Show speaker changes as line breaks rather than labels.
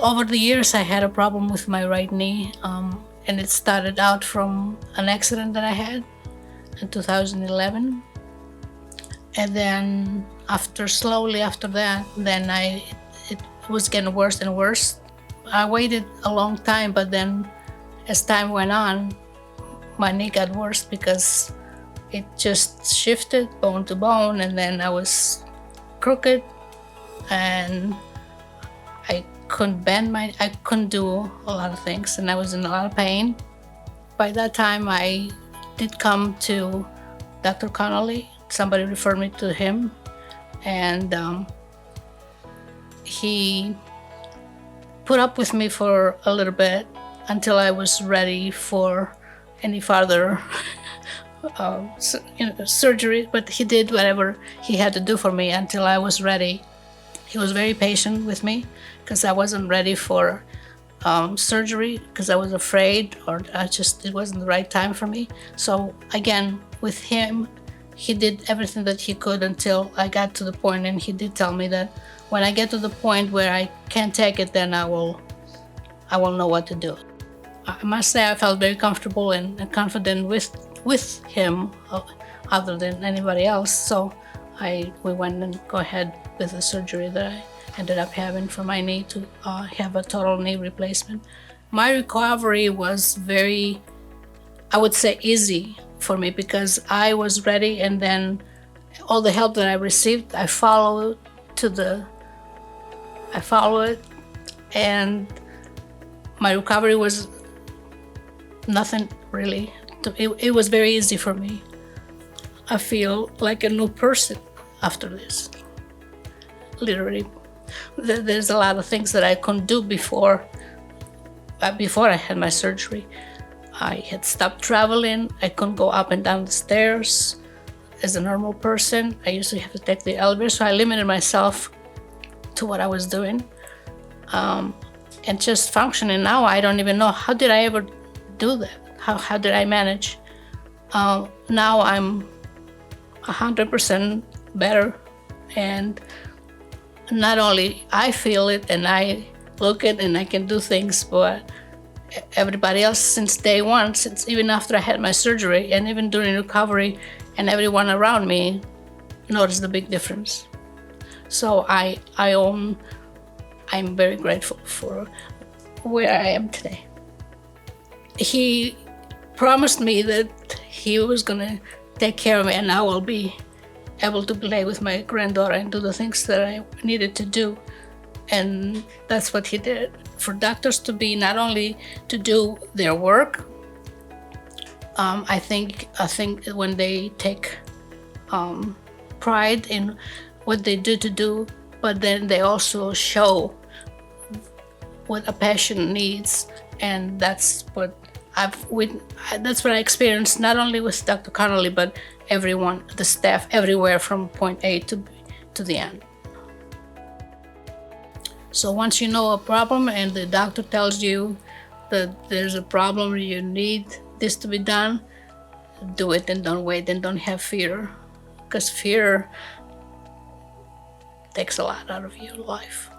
over the years, I had a problem with my right knee, and it started out from an accident that I had in 2011. And then slowly after that, then it was getting worse and worse. I waited a long time, but then as time went on, my knee got worse because it just shifted bone to bone, and then I was crooked, and I couldn't do a lot of things, and I was in a lot of pain. By that time, I did come to Dr. Connelly. Somebody referred me to him, and he put up with me for a little bit until I was ready for any further surgery. But he did whatever he had to do for me until I was ready. He was very patient with me because I wasn't ready for surgery because I was afraid, or it wasn't the right time for me. So again, with him, he did everything that he could until I got to the point, and he did tell me that when I get to the point where I can't take it, then I will know what to do. I must say I felt very comfortable and confident with him, other than anybody else. So we went and go ahead with the surgery that I ended up having for my knee to have a total knee replacement. My recovery was very, I would say, easy for me because I was ready, and then all the help that I received, I followed it, and my recovery was nothing really. It was very easy for me. I feel like a new person after this. Literally, there's a lot of things that I couldn't do before I had my surgery. I had stopped traveling. I couldn't go up and down the stairs as a normal person. I usually have to take the elevator, so I limited myself to what I was doing and just functioning. Now I don't even know, how did I ever do that? How did I manage? Now I'm 100% better, and not only I feel it and I look it and I can do things, but everybody else since day one, since even after I had my surgery and even during recovery, and everyone around me noticed the big difference. So I'm very grateful for where I am today. He promised me that he was gonna take care of me, and I will be able to play with my granddaughter and do the things that I needed to do. And that's what he did. For doctors to be not only to do their work, I think when they take pride in what they do, but then they also show what a patient needs, and that's what I experienced not only with Dr. Connelly, but everyone, the staff everywhere from point A to the end. So once you know a problem and the doctor tells you that there's a problem, you need this to be done, do it and don't wait and don't have fear, because fear takes a lot out of your life.